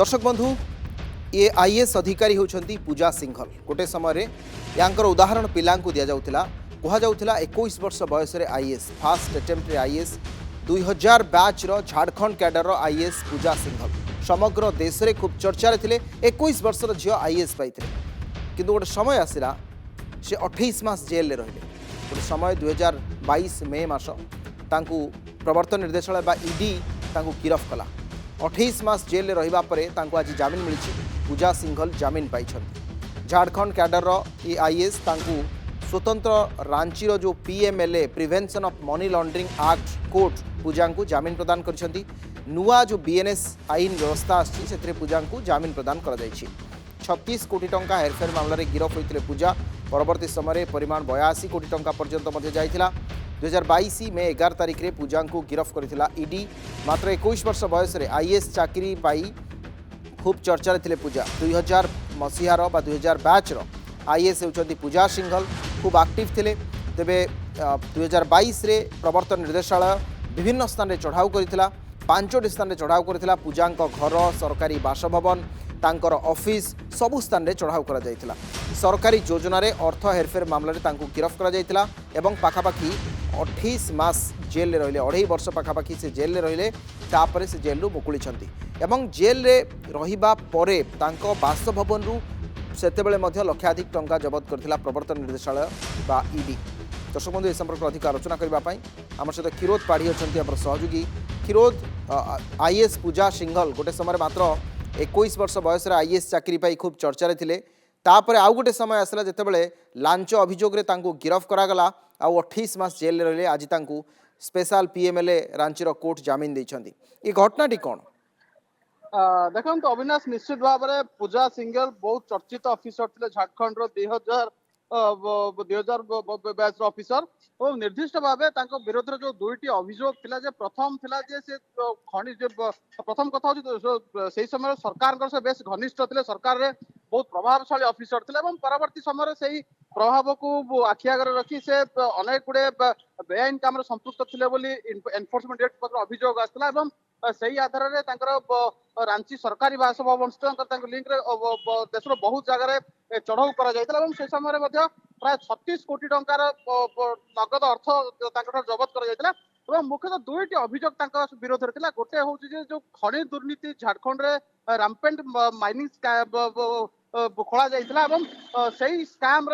दर्शक बंधु ये आईएएस अधिकारी होती पूजा सिंघल गोटे समय यांकर उदाहरण पिला दि जाऊला कहला 21 वर्ष बयस IAS first attempt IAS 2000 batch Jharkhand cadre IAS Puja Singhal समग्र देश में खूब चर्चा थे 21 वर्षर झील आईएएस पाई कि गोटे समय आसला से 28 मास जेल रही गोटे समय 2022 मे मास प्रवर्तन निर्देशालय बा ईडी गिरफ कला 28 मास जेल रहिबा परे तांको आज जामिन मिली पूजा सिंघल जामिन पाई झारखंड कैडर ये आईएएस तांको स्वतंत्र रांचीर जो PMLA prevention of money laundering act court Puja को जामिन प्रदान कर नुआ जो बीएनएस आईन व्यवस्था आसी पूजा को जामिन प्रदान कर 36 कोटी टंका हेरफेर मामलें गिरफ होते पूजा परवर्ती समय परिमाण 82 कोटी टंका पर्यंत जाइथिला 2022 मे 11 तारिख में पूजा को गिरफ करथिला ईडी मात्र 21 वर्ष बयस आईएएस चाकरी पाई खूब चर्चा थे पूजा 2000 मसीहार 2000 बैच आईएएस होती पूजा सिंघल खूब एक्टिव थे तेबे 2022 रे प्रवर्तन निर्देशालय विभिन्न स्थान में चढ़ाऊ करथिला 5टी स्थान में चढ़ाऊ करथिला पूजा घर सरकारी बासभवन तांकर ऑफिस सबु स्थान में चढ़ाऊ करा जायथिला सरकारी योजना रे अर्थ हेरफेर मामले गिरफ करा जायथिला एवं पाखापाखि 28 मास जेल रहिले 2.5 वर्ष पाखापाखि से जेल रहिले तापर से जेल मुकुली एवं जेल रे रहिबा परे तांको बासभवन रु सेतेबेले मध्य लक्षाधिक टंका जबत करथिला प्रवर्तन निर्देशालय बा ईडी। दर्शक बंधु ए संपर्क अधिक आलोचना करने आम सहित क्षीरोद पाढ़ी अच्छा आम सहयोगी क्षीरोद आईएएस पूजा सिंघल गोटे समय मात्र 21 वर्ष बयस आईएएस चाकरी पाई खूब चर्चा थे तापर आउ गोटे समय आसला जितेबाला लांच अभियोग गिरफ करागला आउ 28 मास जेल रहिले आज स्पेशल पीएमएलए रांचीर कोर्ट जामिन देइछन्ती ये घटनाटी कौन देखो अविनाश निश्चित भाव में पूजा सिंघल बहुत चर्चित ऑफिसर थे झारखंड 2000 बैच ऑफिसर और निर्दिष्ट भाव विरोध जो दुईटी अभियोग थिला जे प्रथम थिला जे से खनि प्रथम कथा से समय सरकार से बेस घनिष्ठ थे सरकार रे बहुत प्रभावशाली ऑफिसर थे परवर्ती समय से प्रभाव को आखि आगे रखी से अनेक गुड़े बेआईन काम संपुक्त थे एनफोर्समेंट डायरेक्टर अभियोग आसाला से आधार में रांची सरकारी बासभवन लिंक देशर बहुत जगह चढ़ाऊ कर समय प्राय 36 कोटी टंकार नगद अर्थ जबत कर मुख्यतः दुईटी अभियोग विरोध में गोटे हूँ जो खनि दुर्नीति झारखंड में रामपेंट माइनिंग खोला जाइए से स्काम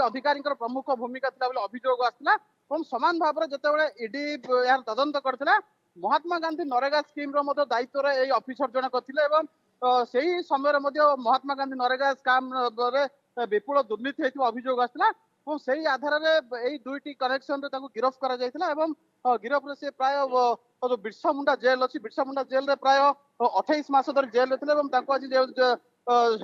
अधिकारी प्रमुख भूमिका थी अभियोग आसाला सामान भाव में जितेबाला ईडी यार तदंत करथिला महात्मा गांधी नरेगा स्कीम दायित्व ऑफिसर जनक थे से ही समय महात्मा गांधी नरेगा स्काम विपुल दुर्नीति होता अभियोग आसाला से ही आधार में दुईटी कनेक्शन गिरफ कर गिरफ से प्राय जो बिरसा मुंडा जेल अच्छी बिरसा मुंडा जेल प्राय 28 मास धरी जेल आज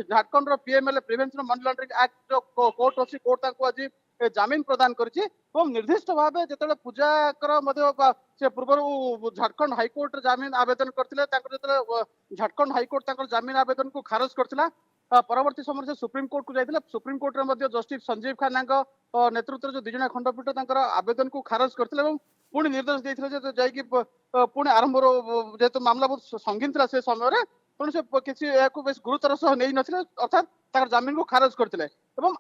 Jharkhand PMLA prevention money laundering act court अच्छी कोर्ट आज जामिन प्रदान करिछि निर्दिष्ट भाव जो पूजा से पूर्व झारखंड हाईकोर्ट जामिन आवेदन करते झारखंड हाईकोर्ट जामिन आवेदन को खारज करथिला परवर्ती समय से सुप्रीम कोर्ट को जाइए सुप्रीम कोर्ट में जस्टिस संजीव खान्ना नेतृत्व जो दिजना खंडपीठ आवेदन को खारज करते पुणी निर्देश देते जाकि पुणी आरंभ जेहेतु मामला बहुत संगीन था से समय तेणु से किसी बेस गुरुतर सह नहीं नथिले अर्थात जामिन को खारज करते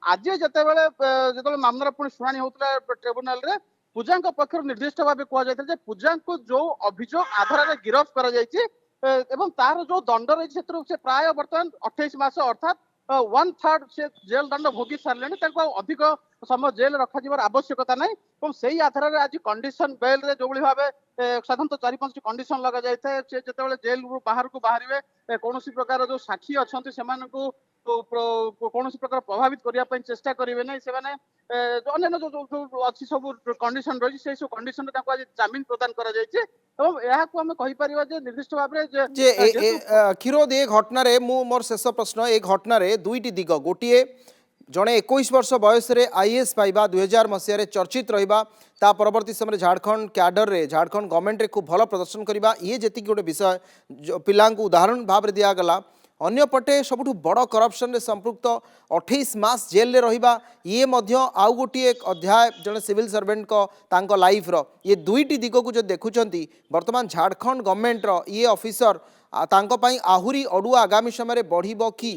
आज जिते मामलार पुणी शुणाणी होता ट्रिब्यूनाल रे पूजा पक्ष निर्दिष्ट भाव कहुई पूजा को जो अभियोग आधार में गिरफ कर तार जो दंड रही से प्राय बर्तमान 28 मास अर्थात 1/3 से जेल दंड भोगी सारे अधिक समय जेल रखा आवश्यकता नहीं से ही आधार में आज कंडीशन बेल रे जो भाव साधारणतः 4-5 कंडीशन लगा जाए जो जेल बाहर को बाहर कौन प्रकार जो साक्षी अच्छा से कौन प्रकार प्रभावित करने चेष्टा करेंगे ना से अन्य जो अच्छी सब कंडीशन रही से सब कंडीशन आज जामिन प्रदान कर निर्दिष्ट भाव क्षीरोद ये घटन मोर शेष प्रश्न ये घटन दुईटी दिग गोटे जड़े 21 वर्ष बयस आईएएस पाइबा 2000 मसीह चर्चित रहा ता परवर्ती समय झारखंड कैडर रे झारखंड गवर्नमेंट रे खूब भल प्रदर्शन करवा ये जी गोटे विषय पिला उदाहरण भाव में दिगला अन्यपटे सबुठ बड़ करप्शन रे संपृक्त 28 मास जेल रे रहिबा ये मध्य आउ गोटी एक अध्याय जने सिविल सर्वेंट को तांको लाइफ रो ये दुईटी दिग को जो देखुचंती वर्तमान झारखंड गवर्नमेंट रो ये ऑफिसर तांको पई आहुरी अडुआ आगामी समय रे बढ़िबो की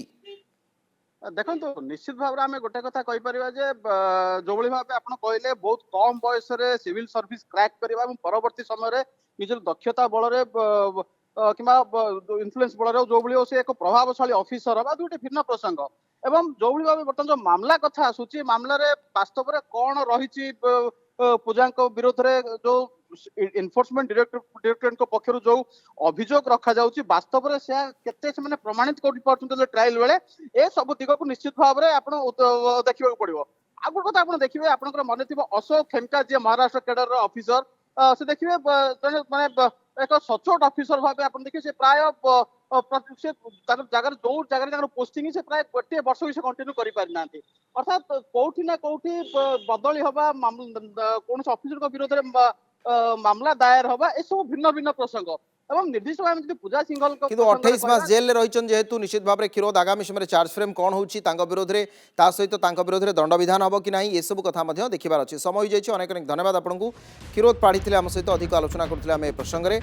देखो निश्चित भाव में आम गोटे कथा कहीपर जो भाव आप कहले बहुत कम बयस सिविल सर्विस क्रैक करवा परवर्ती समय निज दक्षता बल कि इन्फ्लुएंस बल जो से एक प्रभावशाली ऑफिसर बा दुटे भिन्न प्रसंग एवं जो भाव बर्तमान जो मामला कथा आसूची मामलार वास्तव में कौन रही पूजा विरोध में जो इनफोर्समेंट डायरेक्टरेट पक्ष जो अभियोग रखा जाउची वास्तव में से केते से माने प्रमाणित कर पारछन ट्रायल बेले ए सब दिग को निश्चित भाव में आपण देखिबा पड़िबो आ गोटे कथा आपण देखिबे आपनकर मन थिबो अशोक खेमका जे महाराष्ट्र कैडर ऑफिसर से देखिए माने एक सचोट ऑफिसर भाव आप देखिए से प्राय जगह जो जगह पोस्टिंग से प्राय 20 वर्ष से कंटिन्यू कर पारि ना अर्थात कोठी ना कोठी बदली हवा कौन ऑफिसर विरोध में मामला दायर हवा ए सब भिन्न भिन्न प्रसंग एवं निर्दिष्ट भाव में पूजा सिंघल किंतु 28 मास जेल रे रहिचन जेहेतु निश्चित भाव में क्षीरोद आगामी समय चार्ज फ्रेम कौन होची तांको विरोध रे ता सहित तांको विरोध रे दंड विधान हबो कि नाही ये सब कथा मध्ये देखिबार अछि समय होई जायछि अनेक अनेक धन्यवाद आपनकु क्षीरोद पाढ़ी आम सहित अधिक आलोचना करथिले आम ए प्रसंग रे।